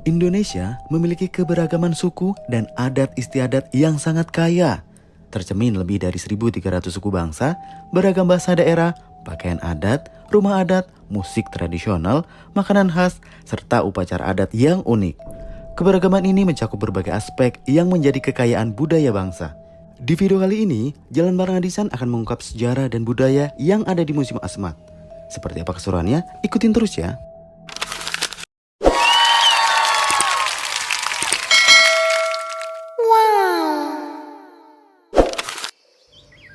Indonesia memiliki keberagaman suku dan adat istiadat yang sangat kaya. Tercermin lebih dari 1.300 suku bangsa, beragam bahasa daerah, pakaian adat, rumah adat, musik tradisional, makanan khas, serta upacara adat yang unik. Keberagaman ini mencakup berbagai aspek yang menjadi kekayaan budaya bangsa. Di video kali ini, Jalan Bareng Adisan akan mengungkap sejarah dan budaya yang ada di Museum Asmat. Seperti apa keseruannya? Ikutin terus ya.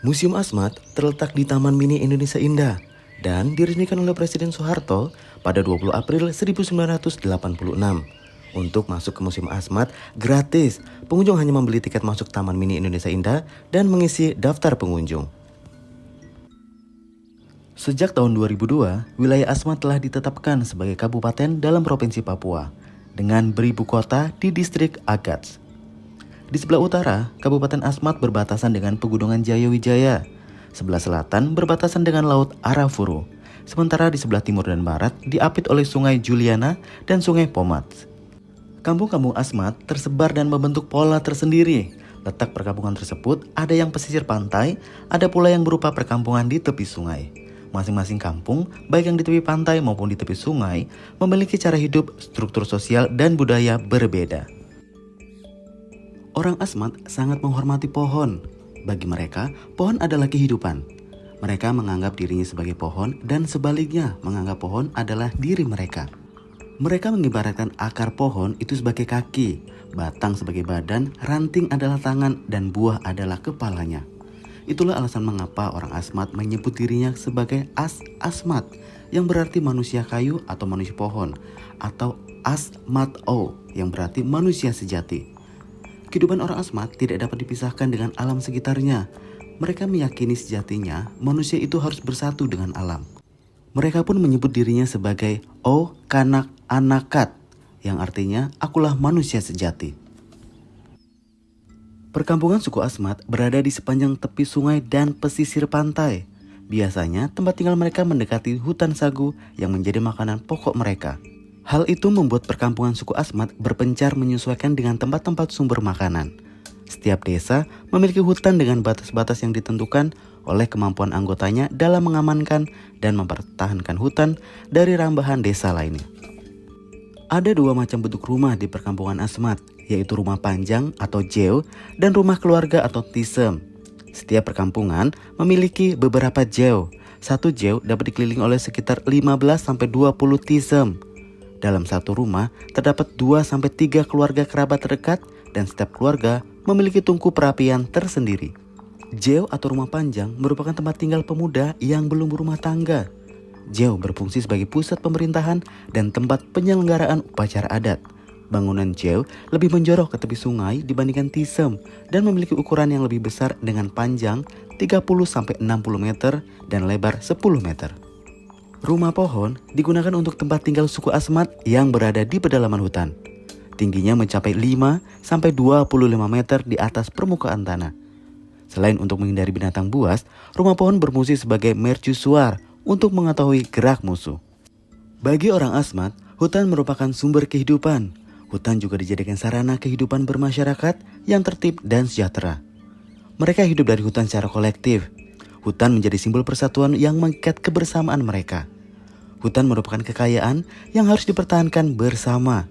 Museum Asmat terletak di Taman Mini Indonesia Indah dan diresmikan oleh Presiden Soeharto pada 20 April 1986. Untuk masuk ke Museum Asmat gratis, pengunjung hanya membeli tiket masuk Taman Mini Indonesia Indah dan mengisi daftar pengunjung. Sejak tahun 2002, wilayah Asmat telah ditetapkan sebagai kabupaten dalam Provinsi Papua dengan beribu kota di distrik Agats. Di sebelah utara, Kabupaten Asmat berbatasan dengan Pegunungan Jayawijaya. Sebelah selatan berbatasan dengan Laut Arafuru. Sementara di sebelah timur dan barat diapit oleh Sungai Juliana dan Sungai Pomats. Kampung-kampung Asmat tersebar dan membentuk pola tersendiri. Letak perkampungan tersebut ada yang pesisir pantai, ada pula yang berupa perkampungan di tepi sungai. Masing-masing kampung, baik yang di tepi pantai maupun di tepi sungai, memiliki cara hidup, struktur sosial, dan budaya berbeda. Orang Asmat sangat menghormati pohon. Bagi mereka, pohon adalah kehidupan. Mereka menganggap dirinya sebagai pohon dan sebaliknya menganggap pohon adalah diri mereka. Mereka mengibaratkan akar pohon itu sebagai kaki, batang sebagai badan, ranting adalah tangan, dan buah adalah kepalanya. Itulah alasan mengapa orang Asmat menyebut dirinya sebagai Asmat, yang berarti manusia kayu atau manusia pohon, atau Asmat-o, yang berarti manusia sejati. Kehidupan orang Asmat tidak dapat dipisahkan dengan alam sekitarnya. Mereka meyakini sejatinya manusia itu harus bersatu dengan alam. Mereka pun menyebut dirinya sebagai O Kanak Anakat, yang artinya akulah manusia sejati. Perkampungan suku Asmat berada di sepanjang tepi sungai dan pesisir pantai. Biasanya tempat tinggal mereka mendekati hutan sagu yang menjadi makanan pokok mereka. Hal itu membuat perkampungan suku Asmat berpencar menyesuaikan dengan tempat-tempat sumber makanan. Setiap desa memiliki hutan dengan batas-batas yang ditentukan oleh kemampuan anggotanya dalam mengamankan dan mempertahankan hutan dari rambahan desa lainnya. Ada dua macam bentuk rumah di perkampungan Asmat, yaitu rumah panjang atau jeo dan rumah keluarga atau tisem. Setiap perkampungan memiliki beberapa jeo. Satu jeo dapat dikelilingi oleh sekitar 15-20 tisem. Dalam satu rumah terdapat 2-3 keluarga kerabat terdekat dan setiap keluarga memiliki tungku perapian tersendiri. Jeo atau rumah panjang merupakan tempat tinggal pemuda yang belum berumah tangga. Jeo berfungsi sebagai pusat pemerintahan dan tempat penyelenggaraan upacara adat. Bangunan jeo lebih menjorok ke tepi sungai dibandingkan tisem dan memiliki ukuran yang lebih besar dengan panjang 30-60 meter dan lebar 10 meter. Rumah pohon digunakan untuk tempat tinggal suku Asmat yang berada di pedalaman hutan. Tingginya mencapai 5-25 meter di atas permukaan tanah. Selain untuk menghindari binatang buas, rumah pohon berfungsi sebagai mercusuar untuk mengetahui gerak musuh. Bagi orang Asmat, hutan merupakan sumber kehidupan. Hutan juga dijadikan sarana kehidupan bermasyarakat yang tertib dan sejahtera. Mereka hidup dari hutan secara kolektif. Hutan menjadi simbol persatuan yang mengikat kebersamaan mereka. Hutan merupakan kekayaan yang harus dipertahankan bersama,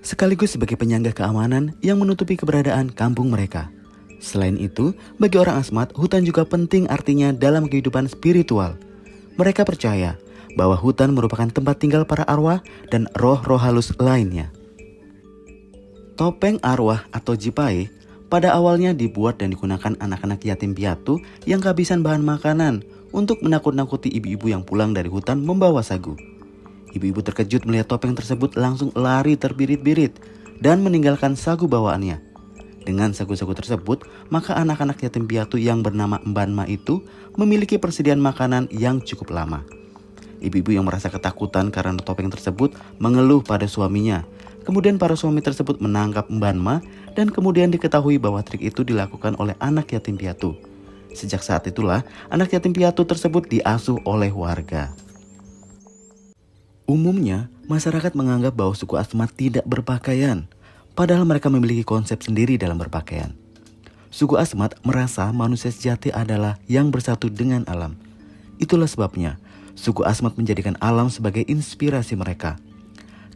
sekaligus sebagai penyangga keamanan yang menutupi keberadaan kampung mereka. Selain itu, bagi orang Asmat, hutan juga penting artinya dalam kehidupan spiritual. Mereka percaya bahwa hutan merupakan tempat tinggal para arwah dan roh-roh halus lainnya. Topeng arwah atau jipai pada awalnya dibuat dan digunakan anak-anak yatim piatu yang kehabisan bahan makanan untuk menakut-nakuti ibu-ibu yang pulang dari hutan membawa sagu. Ibu-ibu terkejut melihat topeng tersebut langsung lari terbirit-birit dan meninggalkan sagu bawaannya. Dengan sagu-sagu tersebut, maka anak-anak yatim piatu yang bernama Mbanma itu memiliki persediaan makanan yang cukup lama. Ibu-ibu yang merasa ketakutan karena topeng tersebut mengeluh pada suaminya. Kemudian para suami tersebut menangkap Mbanma dan kemudian diketahui bahwa trik itu dilakukan oleh anak yatim piatu. Sejak saat itulah anak yatim piatu tersebut diasuh oleh warga. Umumnya, Masyarakat menganggap bahwa suku Asmat tidak berpakaian, padahal mereka memiliki konsep sendiri dalam berpakaian. Suku Asmat merasa manusia sejati adalah yang bersatu dengan alam. Itulah sebabnya suku Asmat menjadikan alam sebagai inspirasi mereka.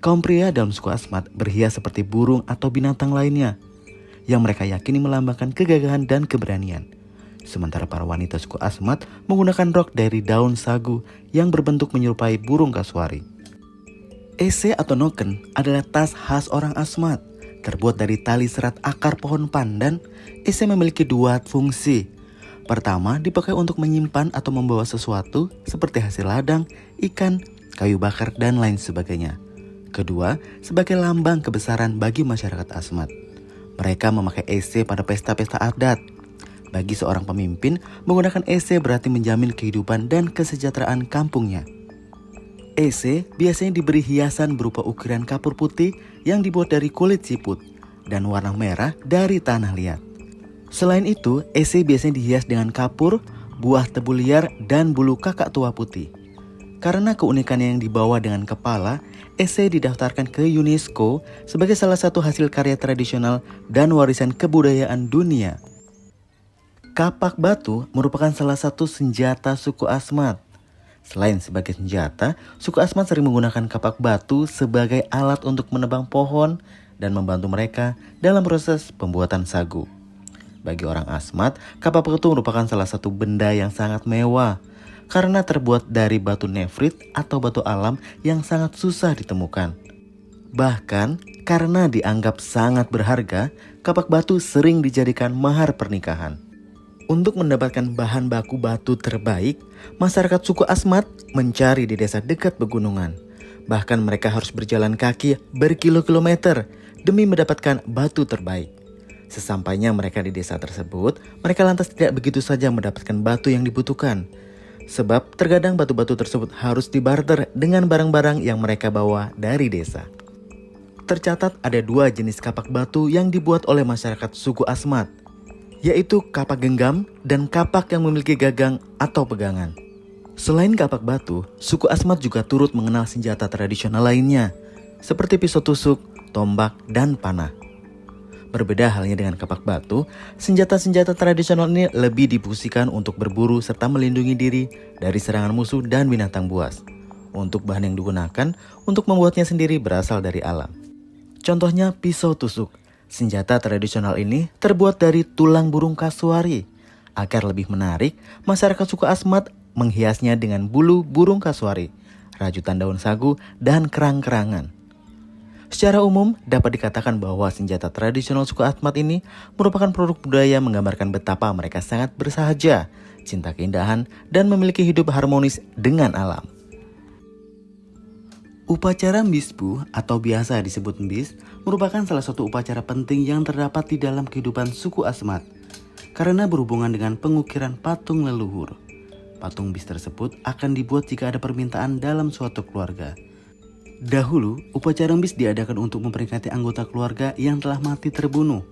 Kaum pria dalam suku Asmat berhias seperti burung atau binatang lainnya, yang mereka yakini melambangkan kegagahan dan keberanian. Sementara para wanita suku Asmat menggunakan rok dari daun sagu yang berbentuk menyerupai burung kasuari. Ese atau noken adalah tas khas orang Asmat. Terbuat dari tali serat akar pohon pandan, ese memiliki dua fungsi. Pertama, dipakai untuk menyimpan atau membawa sesuatu seperti hasil ladang, ikan, kayu bakar, dan lain sebagainya. Kedua, sebagai lambang kebesaran bagi masyarakat Asmat. Mereka memakai ese pada pesta-pesta adat. Bagi seorang pemimpin, menggunakan ese berarti menjamin kehidupan dan kesejahteraan kampungnya. Ese biasanya diberi hiasan berupa ukiran kapur putih yang dibuat dari kulit siput dan warna merah dari tanah liat. Selain itu, ese biasanya dihias dengan kapur, buah tebu liar, dan bulu kakak tua putih. Karena keunikannya yang dibawa dengan kepala, ese didaftarkan ke UNESCO sebagai salah satu hasil karya tradisional dan warisan kebudayaan dunia. Kapak batu merupakan salah satu senjata suku Asmat. Selain sebagai senjata, suku Asmat sering menggunakan kapak batu sebagai alat untuk menebang pohon dan membantu mereka dalam proses pembuatan sagu. Bagi orang Asmat, kapak batu merupakan salah satu benda yang sangat mewah karena terbuat dari batu nefrit atau batu alam yang sangat susah ditemukan. Bahkan karena dianggap sangat berharga, kapak batu sering dijadikan mahar pernikahan. Untuk mendapatkan bahan baku batu terbaik, masyarakat suku Asmat mencari di desa dekat pegunungan. Bahkan mereka harus berjalan kaki berkilo-kilometer demi mendapatkan batu terbaik. Sesampainya mereka di desa tersebut, mereka lantas tidak begitu saja mendapatkan batu yang dibutuhkan. Sebab terkadang batu-batu tersebut harus dibarter dengan barang-barang yang mereka bawa dari desa. Tercatat ada dua jenis kapak batu yang dibuat oleh masyarakat suku Asmat, yaitu kapak genggam dan kapak yang memiliki gagang atau pegangan. Selain kapak batu, suku Asmat juga turut mengenal senjata tradisional lainnya, seperti pisau tusuk, tombak, dan panah. Berbeda halnya dengan kapak batu, senjata-senjata tradisional ini lebih difungsikan untuk berburu serta melindungi diri dari serangan musuh dan binatang buas. Untuk bahan yang digunakan untuk membuatnya sendiri berasal dari alam. Contohnya pisau tusuk. Senjata tradisional ini terbuat dari tulang burung kasuari. Agar lebih menarik, masyarakat suku Asmat menghiasnya dengan bulu burung kasuari, rajutan daun sagu, dan kerang-kerangan. Secara umum, dapat dikatakan bahwa senjata tradisional suku Asmat ini merupakan produk budaya menggambarkan betapa mereka sangat bersahaja, cinta keindahan, dan memiliki hidup harmonis dengan alam. Upacara Mbisbu atau biasa disebut Mbis merupakan salah satu upacara penting yang terdapat di dalam kehidupan suku Asmat karena berhubungan dengan pengukiran patung leluhur. Patung Mbis tersebut akan dibuat jika ada permintaan dalam suatu keluarga. Dahulu, upacara Mbis diadakan untuk memperingati anggota keluarga yang telah mati terbunuh,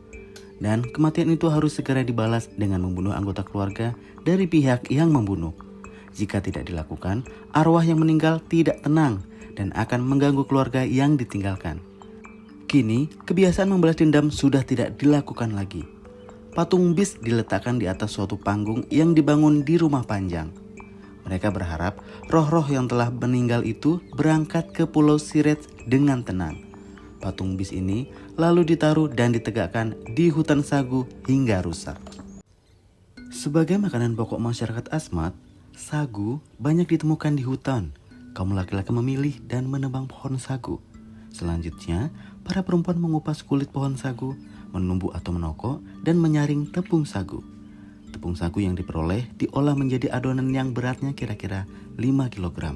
dan kematian itu harus segera dibalas dengan membunuh anggota keluarga dari pihak yang membunuh. Jika tidak dilakukan, arwah yang meninggal tidak tenang dan akan mengganggu keluarga yang ditinggalkan. Kini, kebiasaan membalas dendam sudah tidak dilakukan lagi. Patung Mbis diletakkan di atas suatu panggung yang dibangun di rumah panjang. Mereka berharap roh-roh yang telah meninggal itu berangkat ke Pulau Siret dengan tenang. Patung Mbis ini lalu ditaruh dan ditegakkan di hutan sagu hingga rusak. Sebagai makanan pokok masyarakat Asmat, sagu banyak ditemukan di hutan. Kaum laki-laki memilih dan menebang pohon sagu. Selanjutnya, para perempuan mengupas kulit pohon sagu, menumbuk atau menokok, dan menyaring tepung sagu. Tepung sagu yang diperoleh diolah menjadi adonan yang beratnya kira-kira 5 kg.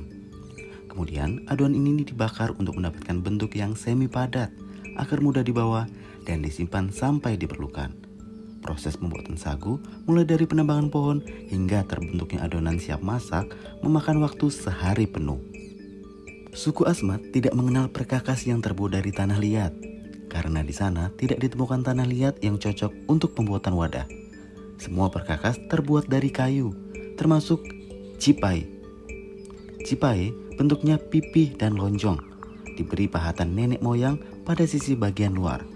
Kemudian, adonan ini dibakar untuk mendapatkan bentuk yang semi padat, agar mudah dibawa dan disimpan sampai diperlukan. Proses pembuatan sagu mulai dari penebangan pohon hingga terbentuknya adonan siap masak memakan waktu sehari penuh. Suku Asmat tidak mengenal perkakas yang terbuat dari tanah liat, karena di sana tidak ditemukan tanah liat yang cocok untuk pembuatan wadah. Semua perkakas terbuat dari kayu, termasuk cipai. Cipai bentuknya pipih dan lonjong. diberi pahatan nenek moyang pada sisi bagian luar.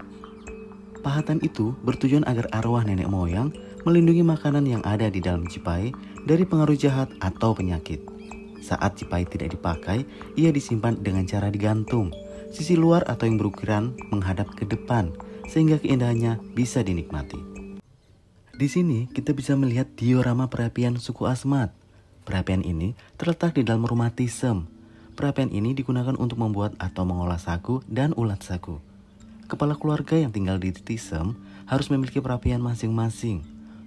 Pahatan itu bertujuan agar arwah nenek moyang melindungi makanan yang ada di dalam cipai dari pengaruh jahat atau penyakit. Saat cipai tidak dipakai, ia disimpan dengan cara digantung, sisi luar atau yang berukuran menghadap ke depan, sehingga keindahannya bisa dinikmati. Di sini kita bisa melihat diorama perapian suku Asmat. Perapian ini terletak di dalam rumah Tisem. Perapian ini digunakan untuk membuat atau mengolah sagu dan ulat sagu. Kepala keluarga yang tinggal di Tisem harus memiliki perapian masing-masing.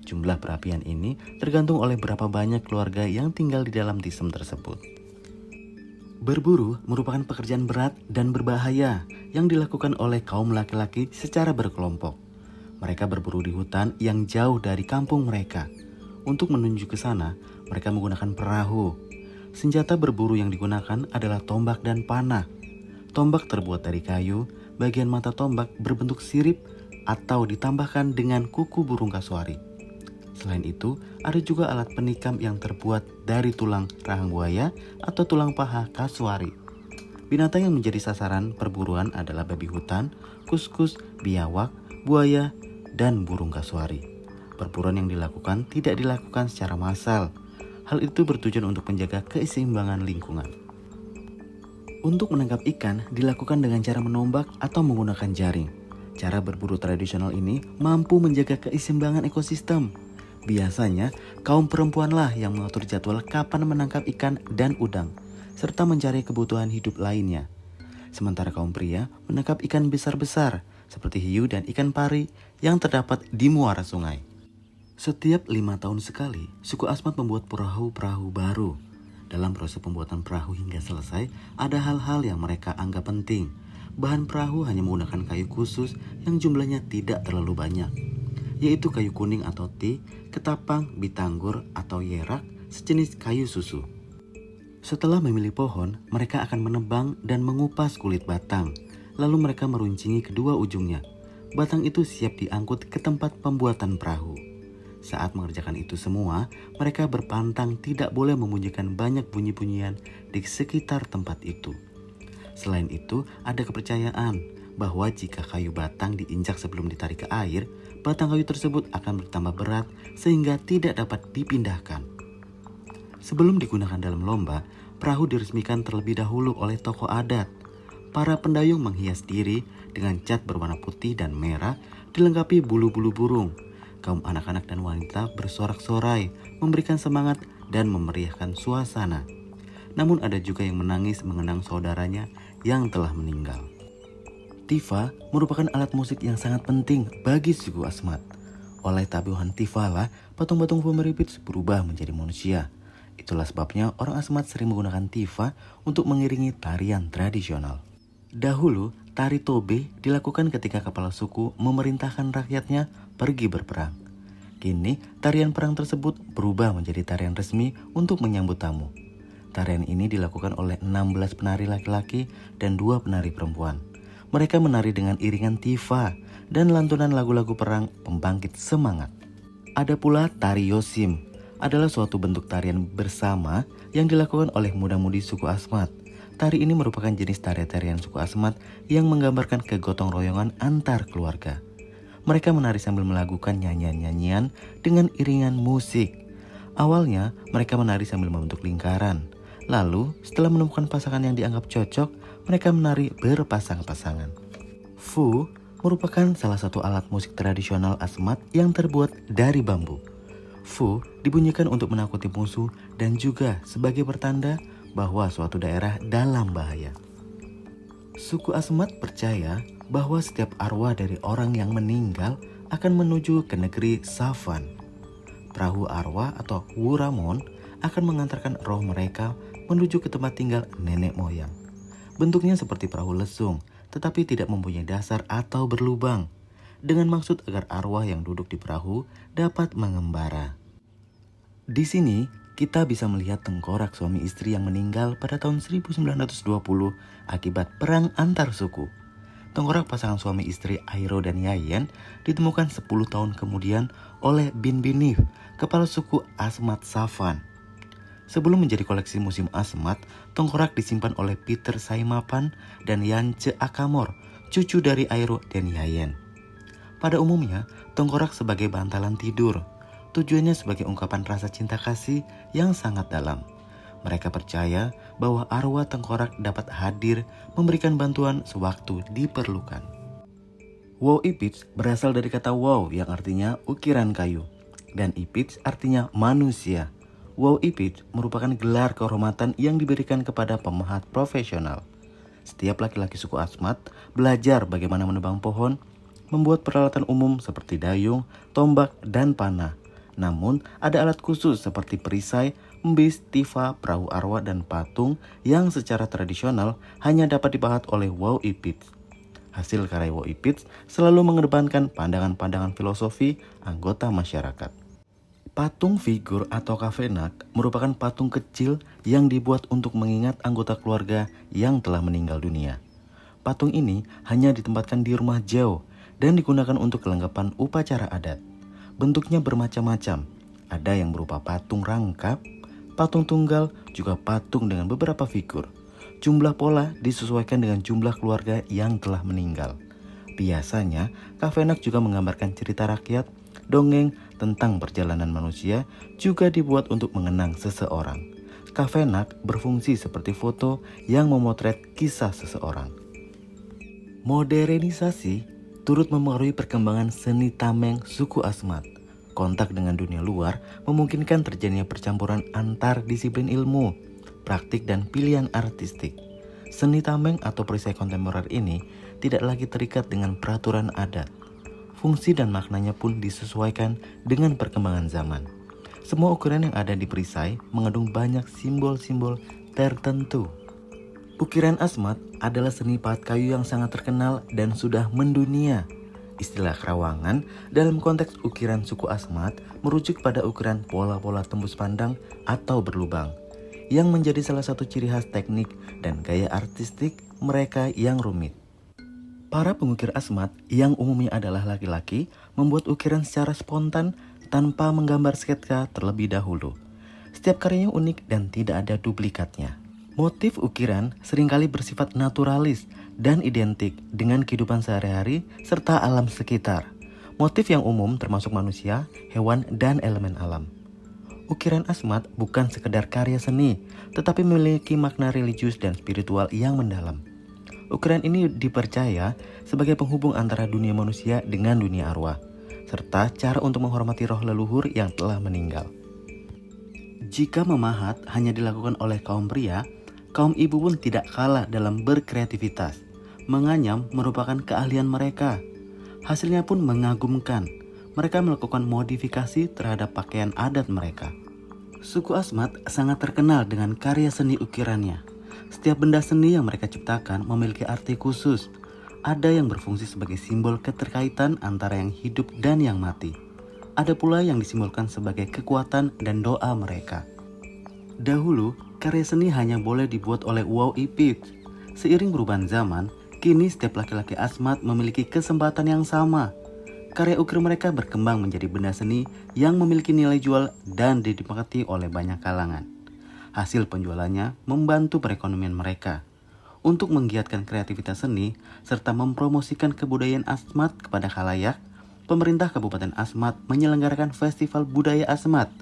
Jumlah perapian ini tergantung oleh berapa banyak keluarga yang tinggal di dalam Tisem tersebut. Berburu merupakan pekerjaan berat dan berbahaya yang dilakukan oleh kaum laki-laki secara berkelompok. Mereka berburu di hutan yang jauh dari kampung mereka. Untuk menuju ke sana, mereka menggunakan perahu. Senjata berburu yang digunakan adalah tombak dan panah. Tombak terbuat dari kayu, bagian mata tombak berbentuk sirip atau ditambahkan dengan kuku burung kasuari. Selain itu, ada juga alat penikam yang terbuat dari tulang rahang buaya atau tulang paha kasuari. Binatang yang menjadi sasaran perburuan adalah babi hutan, kuskus, biawak, buaya, dan burung kasuari. Perburuan yang dilakukan tidak dilakukan secara massal. Hal itu bertujuan untuk menjaga keseimbangan lingkungan. Untuk menangkap ikan dilakukan dengan cara menombak atau menggunakan jaring. Cara berburu tradisional ini mampu menjaga keseimbangan ekosistem. Biasanya, kaum perempuanlah yang mengatur jadwal kapan menangkap ikan dan udang, serta mencari kebutuhan hidup lainnya. Sementara kaum pria menangkap ikan besar-besar, seperti hiu dan ikan pari yang terdapat di muara sungai. Setiap 5 tahun sekali, suku Asmat membuat perahu-perahu baru. Dalam proses pembuatan perahu hingga selesai, ada hal-hal yang mereka anggap penting. Bahan perahu hanya menggunakan kayu khusus yang jumlahnya tidak terlalu banyak, yaitu kayu kuning atau ti, ketapang, bitanggur atau yerak, sejenis kayu susu. Setelah memilih pohon, mereka akan menebang dan mengupas kulit batang. Lalu mereka meruncingi kedua ujungnya. Batang itu siap diangkut ke tempat pembuatan perahu. Saat mengerjakan itu semua, mereka berpantang tidak boleh membunyikan banyak bunyi-bunyian di sekitar tempat itu. Selain itu, ada kepercayaan bahwa jika kayu batang diinjak sebelum ditarik ke air, batang kayu tersebut akan bertambah berat sehingga tidak dapat dipindahkan. Sebelum digunakan dalam lomba, perahu diresmikan terlebih dahulu oleh tokoh adat. Para pendayung menghias diri dengan cat berwarna putih dan merah dilengkapi bulu-bulu burung. Kaum anak-anak dan wanita bersorak-sorai, memberikan semangat dan memeriahkan suasana. Namun ada juga yang menangis mengenang saudaranya yang telah meninggal. Tifa merupakan alat musik yang sangat penting bagi suku Asmat. Oleh tabuhan Tifa lah, patung-patung pemeripit berubah menjadi manusia. Itulah sebabnya orang Asmat sering menggunakan Tifa untuk mengiringi tarian tradisional. Dahulu, tari Tobe dilakukan ketika kepala suku memerintahkan rakyatnya pergi berperang. Kini, tarian perang tersebut berubah menjadi tarian resmi untuk menyambut tamu. Tarian ini dilakukan oleh 16 penari laki-laki dan 2 penari perempuan. Mereka menari dengan iringan tifa dan lantunan lagu-lagu perang pembangkit semangat. Ada pula tari Yosim, adalah suatu bentuk tarian bersama yang dilakukan oleh muda-mudi suku Asmat. Tari ini merupakan jenis tarian suku Asmat yang menggambarkan kegotong royongan antar keluarga. Mereka menari sambil melakukan nyanyian-nyanyian dengan iringan musik. Awalnya, mereka menari sambil membentuk lingkaran. Lalu, setelah menemukan pasangan yang dianggap cocok, mereka menari berpasang-pasangan. Fu merupakan salah satu alat musik tradisional Asmat yang terbuat dari bambu. Fu dibunyikan untuk menakuti musuh dan juga sebagai pertanda bahwa suatu daerah dalam bahaya. Suku Asmat percaya bahwa setiap arwah dari orang yang meninggal akan menuju ke negeri Safan. Perahu arwah atau Wuramon akan mengantarkan roh mereka menuju ke tempat tinggal nenek moyang. Bentuknya seperti perahu lesung, tetapi tidak mempunyai dasar atau berlubang, dengan maksud agar arwah yang duduk di perahu dapat mengembara. Di sini, kita bisa melihat tengkorak suami istri yang meninggal pada tahun 1920 akibat perang antar suku. Tengkorak pasangan suami istri Airo dan Yayen ditemukan 10 tahun kemudian oleh Bin Binif, kepala suku Asmat Safan. Sebelum menjadi koleksi museum Asmat, tengkorak disimpan oleh Peter Saimapan dan Yance Akamor, cucu dari Airo dan Yayen. Pada umumnya, tengkorak sebagai bantalan tidur. Tujuannya sebagai ungkapan rasa cinta kasih yang sangat dalam. Mereka percaya bahwa arwah tengkorak dapat hadir memberikan bantuan sewaktu diperlukan. Wow Ipits berasal dari kata wow yang artinya ukiran kayu. Dan Ipits artinya manusia. Wow Ipits merupakan gelar kehormatan yang diberikan kepada pemahat profesional. Setiap laki-laki suku Asmat belajar bagaimana menebang pohon, membuat peralatan umum seperti dayung, tombak, dan panah. Namun, ada alat khusus seperti perisai, embis, tifa, perahu arwah, dan patung yang secara tradisional hanya dapat dipahat oleh Wow Ipits. Hasil karya Wow Ipits selalu mengedepankan pandangan-pandangan filosofi anggota masyarakat. Patung figur atau kafenak merupakan patung kecil yang dibuat untuk mengingat anggota keluarga yang telah meninggal dunia. Patung ini hanya ditempatkan di rumah jauh dan digunakan untuk kelengkapan upacara adat. Bentuknya bermacam-macam, ada yang berupa patung rangkap, patung tunggal, juga patung dengan beberapa figur. Jumlah pola disesuaikan dengan jumlah keluarga yang telah meninggal. Biasanya, kafenak juga menggambarkan cerita rakyat, dongeng tentang perjalanan manusia juga dibuat untuk mengenang seseorang. Kafenak berfungsi seperti foto yang memotret kisah seseorang. Modernisasi turut memengaruhi perkembangan seni tameng suku Asmat. Kontak dengan dunia luar memungkinkan terjadinya percampuran antar disiplin ilmu, praktik, dan pilihan artistik. Seni tameng atau perisai kontemporer ini tidak lagi terikat dengan peraturan adat. Fungsi dan maknanya pun disesuaikan dengan perkembangan zaman. Semua ukiran yang ada di perisai mengandung banyak simbol-simbol tertentu. Ukiran Asmat adalah seni pahat kayu yang sangat terkenal dan sudah mendunia. Istilah kerawangan dalam konteks ukiran suku Asmat merujuk pada ukiran pola-pola tembus pandang atau berlubang, yang menjadi salah satu ciri khas teknik dan gaya artistik mereka yang rumit. Para pengukir Asmat yang umumnya adalah laki-laki membuat ukiran secara spontan tanpa menggambar sketsa terlebih dahulu. Setiap karyanya unik dan tidak ada duplikatnya. Motif ukiran seringkali bersifat naturalis dan identik dengan kehidupan sehari-hari serta alam sekitar. Motif yang umum termasuk manusia, hewan, dan elemen alam. Ukiran Asmat bukan sekedar karya seni, tetapi memiliki makna religius dan spiritual yang mendalam. Ukiran ini dipercaya sebagai penghubung antara dunia manusia dengan dunia arwah, serta cara untuk menghormati roh leluhur yang telah meninggal. Jika memahat hanya dilakukan oleh kaum pria, kaum ibu pun tidak kalah dalam berkreativitas. Menganyam merupakan keahlian mereka. Hasilnya pun mengagumkan. Mereka melakukan modifikasi terhadap pakaian adat mereka. Suku Asmat sangat terkenal dengan karya seni ukirannya. Setiap benda seni yang mereka ciptakan memiliki arti khusus. Ada yang berfungsi sebagai simbol keterkaitan antara yang hidup dan yang mati. Ada pula yang disimbolkan sebagai kekuatan dan doa mereka. Dahulu, karya seni hanya boleh dibuat oleh Wow Ipits. Seiring perubahan zaman, kini setiap laki-laki Asmat memiliki kesempatan yang sama. Karya ukir mereka berkembang menjadi benda seni yang memiliki nilai jual dan dinikmati oleh banyak kalangan. Hasil penjualannya membantu perekonomian mereka. Untuk menggiatkan kreativitas seni serta mempromosikan kebudayaan Asmat kepada khalayak, pemerintah Kabupaten Asmat menyelenggarakan Festival Budaya Asmat.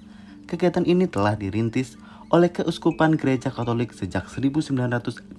Kegiatan ini telah dirintis oleh Keuskupan Gereja Katolik sejak 1981.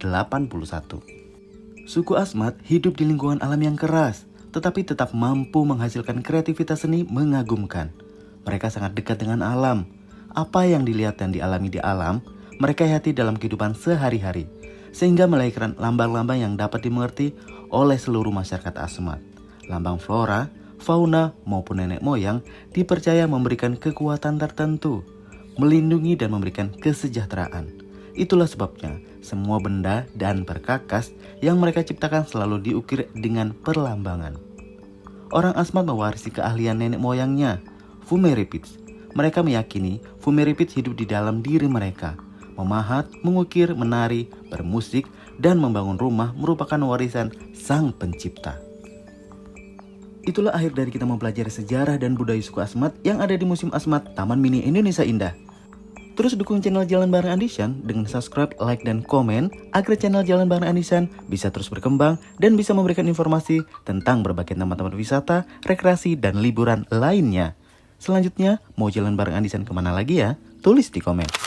Suku Asmat hidup di lingkungan alam yang keras, tetapi tetap mampu menghasilkan kreativitas seni mengagumkan. Mereka sangat dekat dengan alam. Apa yang dilihat dan dialami di alam, mereka hayati dalam kehidupan sehari-hari, sehingga melahirkan lambang-lambang yang dapat dimengerti oleh seluruh masyarakat Asmat. Lambang flora, fauna, maupun nenek moyang dipercaya memberikan kekuatan tertentu, melindungi dan memberikan kesejahteraan. Itulah sebabnya semua benda dan perkakas yang mereka ciptakan selalu diukir dengan perlambangan. Orang Asmat mewarisi keahlian nenek moyangnya, Fumeripits. Mereka meyakini Fumeripits hidup di dalam diri mereka. Memahat, mengukir, menari, bermusik, dan membangun rumah merupakan warisan sang pencipta. Itulah akhir dari kita mempelajari sejarah dan budaya suku Asmat yang ada di Museum Asmat Taman Mini Indonesia Indah. Terus dukung channel Jalan Bareng Andisan dengan subscribe, like, dan komen agar channel Jalan Bareng Andisan bisa terus berkembang dan bisa memberikan informasi tentang berbagai tempat-tempat wisata, rekreasi, dan liburan lainnya. Selanjutnya, mau jalan bareng Andisan kemana lagi ya? Tulis di komen.